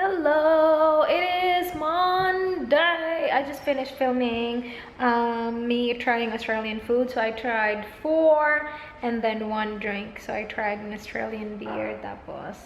Hello, it is Monday. I just finished filming me trying Australian food. So I tried 4 and then 1 drink. So I tried an Australian beer. Tapos,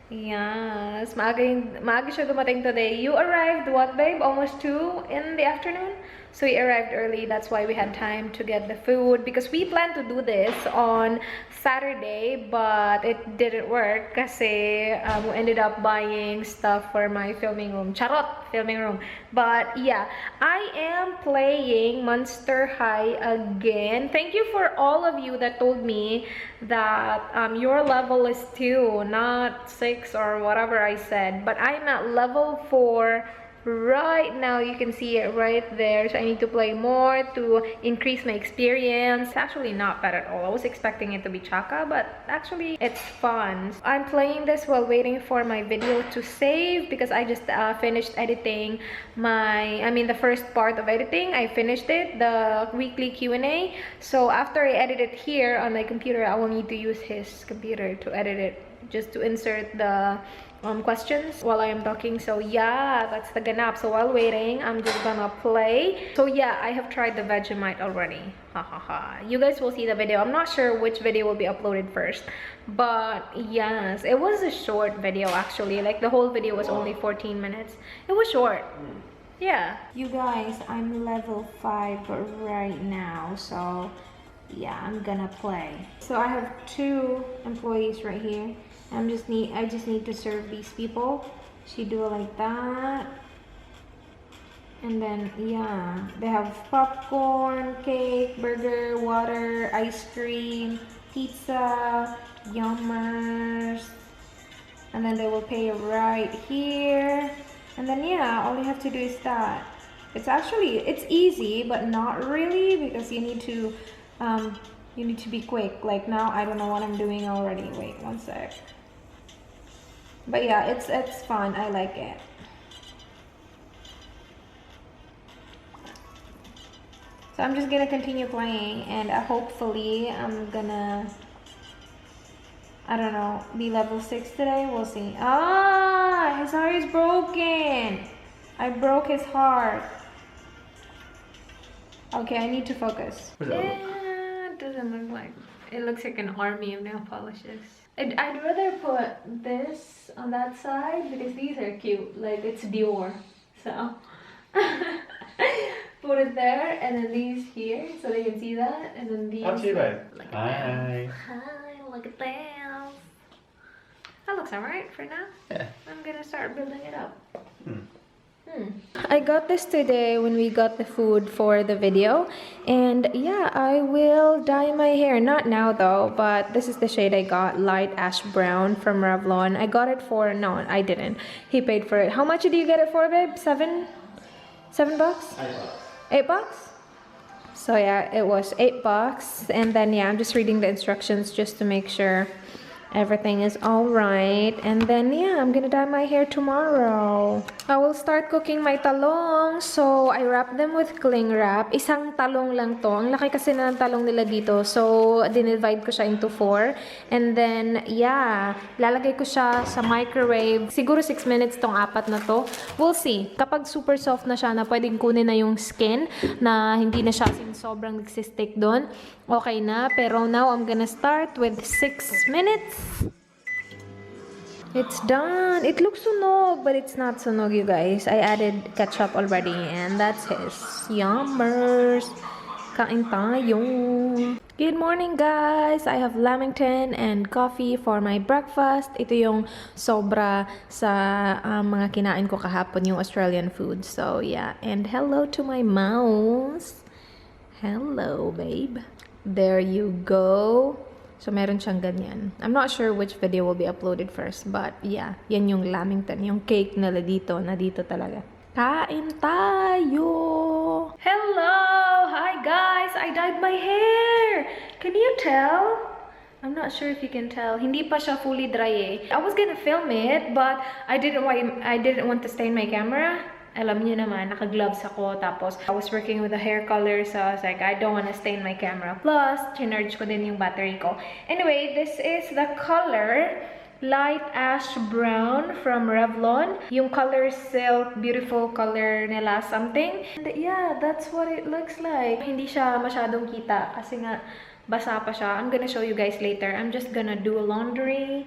yes, maaga siya dumating today. You arrived, what babe? Almost 2 in the afternoon? So we arrived early. That's why we had time to get the food. Because we planned to do this on Saturday, but it didn't work kasi we ended up buying stuff for my filming room. Charot! Filming room. But yeah, I am playing Monster High again. Thank you for all of you that told me that your level is 2, not 6 or whatever I said. But I'm at level 4 right now. You can see it right there. So I need to play more to increase my experience. It's actually not bad at all. I was expecting it to be chaka, but actually it's fun. I'm playing this while waiting for my video to save because I just finished editing the first part of editing. I finished it, the weekly Q&A. So after I edit it here on my computer, I will need to use his computer to edit it, just to insert the questions while I am talking. So yeah, that's the ganap. So while waiting, I'm just gonna play. So yeah, I have tried the Vegemite already. You guys will see the video. I'm not sure which video will be uploaded first, but yes, it was a short video actually. Like the whole video was only 14 minutes. It was short. Yeah, you guys, I'm level 5 right now, so yeah, I'm gonna play. So I have 2 employees right here. I just need to serve these people. She do it like that, and then yeah, they have popcorn, cake, burger, water, ice cream, pizza, yummers, and then they will pay right here. And then yeah, all you have to do is that. It's easy, but not really, because you need to be quick. Like now, I don't know what I'm doing already. Wait one sec. But yeah, it's fun. I like it. So I'm just gonna continue playing, and hopefully I'm gonna, I don't know, be level 6 today. We'll see. Ah, his heart is broken. I broke his heart. Okay, I need to focus. Yeah, it doesn't look like. It looks like an army of nail polishes. I'd rather put this on that side because these are cute. Like it's Dior. So put it there, and then these here so they can see that, and then these. Up to you, babe. Hi. Hi, look at that. That looks alright for now. Yeah. I'm gonna start building it up. I got this today when we got the food for the video, and yeah, I will dye my hair. Not now though, but this is the shade I got, light ash brown from Revlon. I got it for, no, I didn't. He paid for it. How much did you get it for, babe? 7 bucks? 8 bucks? So yeah, it was 8 bucks, and then yeah, I'm just reading the instructions just to make sure everything is all right. And then yeah, I'm gonna dye my hair tomorrow. I will start cooking my talong. So I wrap them with cling wrap. Isang talong lang to. Ang laki kasi na ng talong nila dito. So dinivide ko siya into 4. And then yeah, lalagay ko siya sa microwave. Siguro 6 minutes tong 4 na to. We'll see. Kapag super soft na siya, na pwedeng kunin na yung skin, na hindi na siya sobrang nagsistick doon, okay na. Pero now I'm gonna start with 6 minutes. It's done. It looks sunog, but it's not sunog, you guys. I added ketchup already, and that's his. Yummers. Kain tayo. Good morning, guys. I have lamington and coffee for my breakfast. Ito yung sobra sa mga kinain ko kahapon, yung Australian food. So yeah, and hello to my mouse. Hello, babe. There you go. So, meron siyang ganyan. I'm not sure which video will be uploaded first, but yeah, yan yung lamington, yung cake nila dito, na dito talaga. Kain tayo! Hello! Hi guys! I dyed my hair! Can you tell? I'm not sure if you can tell. Hindi pa siya fully dry eh. I was gonna film it, but I didn't want to stain my camera. Alam niyo naman, naka-gloves ako. Tapos, I was working with a hair color. So, I was like, I don't want to stain my camera. Plus, charge ko din yung battery ko. Anyway, this is the color light ash brown from Revlon. Yung color silk, beautiful color nila, something. And yeah, that's what it looks like. Hindi siya masyadong kita kasi nga basa pa siya. I'm gonna show you guys later. I'm just gonna do laundry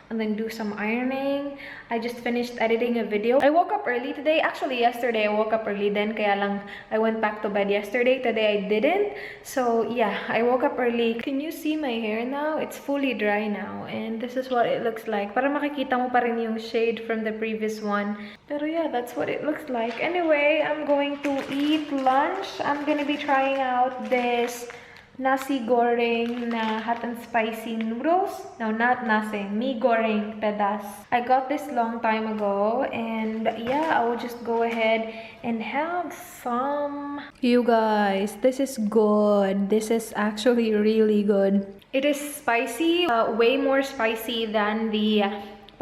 and then do some ironing. I just finished editing a video. I woke up early today. Actually, yesterday I woke up early then, kaya lang I went back to bed yesterday. Today I didn't. So yeah, I woke up early. Can you see my hair now? It's fully dry now. And this is what it looks like. Para makikita mo pa rin yung shade from the previous one. Pero yeah, that's what it looks like. Anyway, I'm going to eat lunch. I'm gonna be trying out this nasi goreng na hot and spicy noodles. No, not nasi. Mi goreng pedas. I got this long time ago. And yeah, I will just go ahead and have some. You guys, this is good. This is actually really good. It is spicy. Way more spicy than the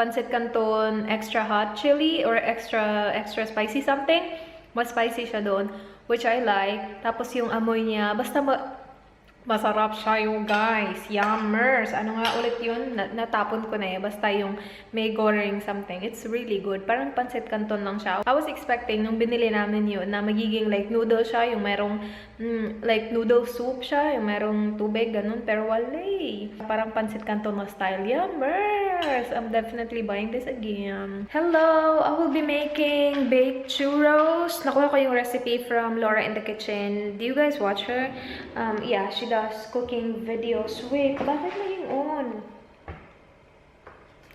pancit canton extra hot chili or extra spicy something. Mas spicy siya doon, which I like. Tapos yung amoy niya, basta masarap siya yung guys. Yummers. Ano nga ulit yun? Natapon ko na eh. Basta yung may goreng something. It's really good. Parang pancit canton lang siya. I was expecting nung binili namin yun na magiging like noodle siya. Yung merong like noodle soup siya. Yung merong tubig. Ganun. Pero wala eh. Parang pancit canton na style. Yummers. I'm definitely buying this again. Hello! I will be making baked churros. Nakuha ko yung recipe from Laura in the Kitchen. Do you guys watch her? Yeah, she does cooking videos. Wait, bakit naging on?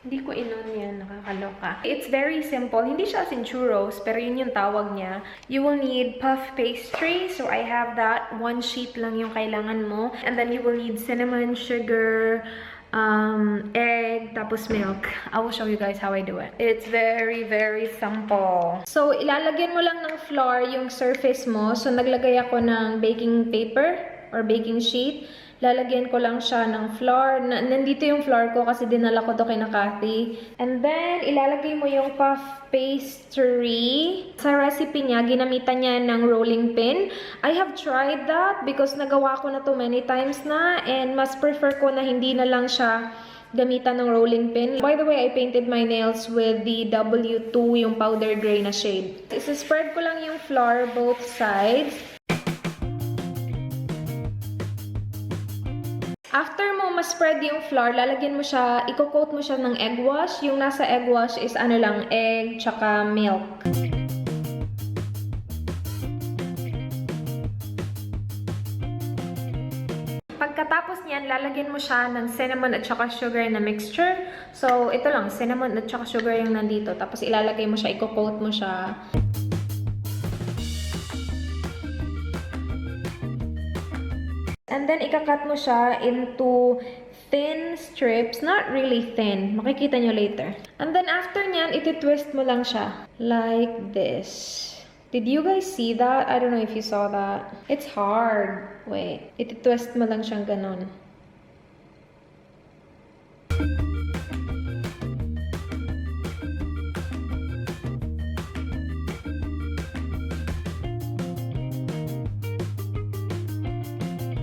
Hindi ko inon yan. Nakakaloka. It's very simple. Hindi siya as in churros, pero yun yung tawag niya. You will need puff pastry. So, I have that. 1 sheet lang yung kailangan mo. And then, you will need cinnamon, sugar, egg, tapos milk. I will show you guys how I do it. It's very, very simple. So, ilalagyan mo lang ng flour yung surface mo. So, naglagay ako ng baking paper or baking sheet. Lalagyan ko lang siya ng flour. Nandito yung flour ko kasi dinala ko to kay Nakati. And then, ilalagay mo yung puff pastry. Sa recipe niya, ginamitan niya ng rolling pin. I have tried that because nagawa ko na to many times na. And mas prefer ko na hindi na lang siya gamitan ng rolling pin. By the way, I painted my nails with the W2, yung powder gray na shade. Isa-spread ko lang yung flour both sides. After mo ma-spread yung flour, lalagyan mo siya, i-coat mo siya ng egg wash. Yung nasa egg wash is ano lang, egg tsaka milk. Pagkatapos niyan, lalagyan mo siya ng cinnamon at saka sugar na mixture. So, ito lang, cinnamon at saka sugar yung nandito. Tapos ilalagay mo siya, i-coat mo siya. And then, ikakat mo siya into thin strips. Not really thin. Makikita nyo later. And then, after nyan, iti-twist mo lang siya. Like this. Did you guys see that? I don't know if you saw that. It's hard. Wait. Iti-twist mo lang siyang ganon.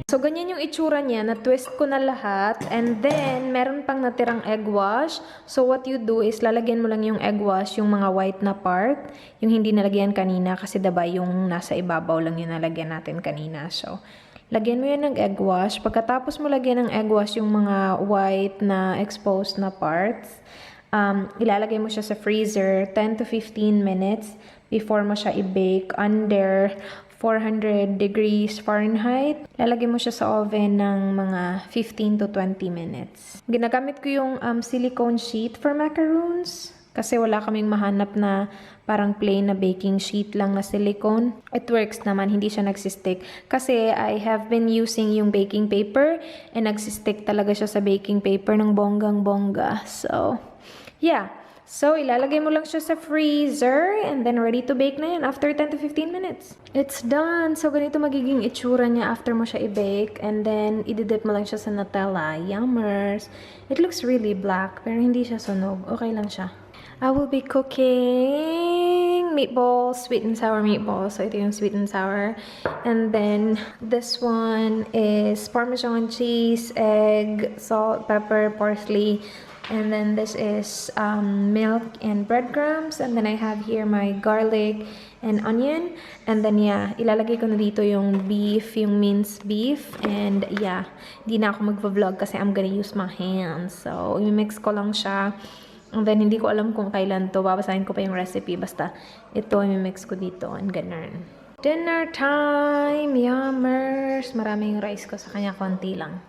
So, ganyan yung itsura niya. Na-twist ko na lahat. And then, meron pang natirang egg wash. So, what you do is, lalagyan mo lang yung egg wash, yung mga white na part. Yung hindi nalagyan kanina. Kasi diba, yung nasa ibabaw lang yung nalagyan natin kanina. So, lagyan mo yan ng egg wash. Pagkatapos mo lagyan ng egg wash yung mga white na exposed na parts, ilalagay mo siya sa freezer 10 to 15 minutes before mo siya i-bake under 400 degrees Fahrenheit. Lalagay mo siya sa oven ng mga 15 to 20 minutes. Ginagamit ko yung silicone sheet for macaroons kasi wala kaming mahanap na parang plain na baking sheet lang na silicone. It works naman, hindi siya nagsistick. Kasi I have been using yung baking paper and nagsistick talaga siya sa baking paper ng bonggang-bongga. So, yeah. So, ilalagay mo lang siya sa freezer and then ready to bake na yan after 10 to 15 minutes. It's done! So, ganito magiging itsura niya after mo siya i-bake and then ididip mo lang siya sa Nutella. Yummers! It looks really black pero hindi siya sunog. Okay lang siya. I will be cooking making meatballs, sweet and sour meatballs. So ito yung sweet and sour. And then this one is Parmesan cheese, egg, salt, pepper, parsley. And then this is milk and breadcrumbs. And then I have here my garlic and onion. And then yeah, ilalagay ko na dito yung beef, yung minced beef. And yeah, hindi na ako magva-vlog kasi I'm gonna use my hands. So, i-mix ko lang siya. And then hindi ko alam kung kailan to. Babasahin ko pa yung recipe. Basta ito, i-mix ko dito. And ganun. Dinner time! Yummers! Maraming rice ko sa kanya. Konti lang.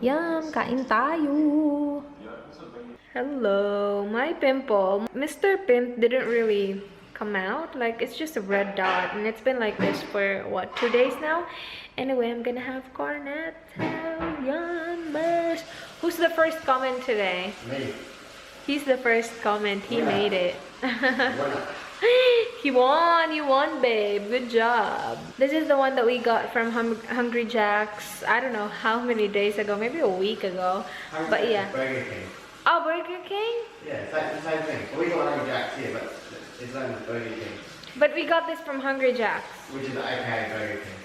Yum! Kain tayo! Hello, my pimple. Mr. Pimp didn't really come out. Like, it's just a red dot. And it's been like this for, what, 2 days now? Anyway, I'm gonna have cornet. Yummers. Who's the first comment today? Me. He's the first comment. He made it. He won. You won, babe. Good job. This is the one that we got from Hungry Jack's. I don't know how many days ago. Maybe a week ago. But yeah. Burger King. Oh, Burger King? Yeah, it's like the same thing. We got Hungry Jack's here, but it's known as Burger King. But we got this from Hungry Jack's. Which is aka Burger King.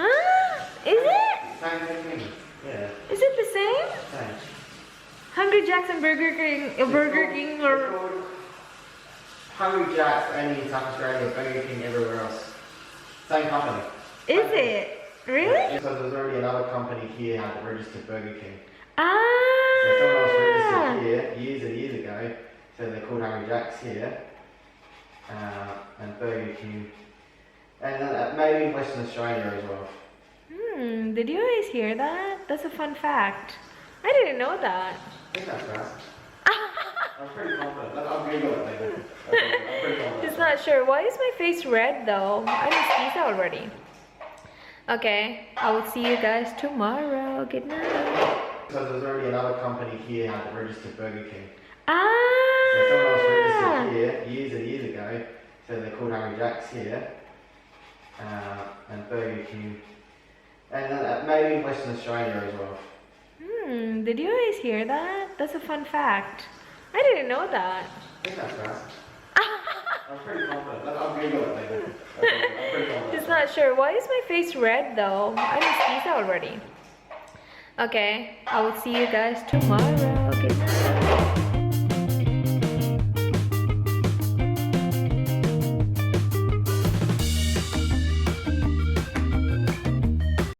Huh? Is it? Same thing. Yeah. Is it the same? Same. Hungry Jack's and Burger King, It's called Hungry Jack's only in South Australia, Burger King everywhere else. Same company. Is it? Really? So there's already another company here that registered Burger King. Ah. So someone else registered here years and years ago. So they're called Hungry Jack's here. And Burger King. And maybe in Western Australia as well. Did you guys hear that? That's a fun fact. I didn't know that. I think that's right. I'm pretty confident. I'll Google it later. I'm pretty confident. Just not sure. Why is my face red though? I didn't sneeze already. Okay, I will see you guys tomorrow. Good night. So there's already another company here that registered Burger King. Ah. So someone else registered here years and years ago. So they're called Hungry Jack's here. And Burger King. And maybe in Western Australia as well. Did you guys hear that? That's a fun fact. I didn't know that. I think that's right. I'm pretty confident. I'll Google it later. I'm pretty confident. Just not sure. Why is my face red though? I didn't sneeze already. Okay, I will see you guys tomorrow. Good night.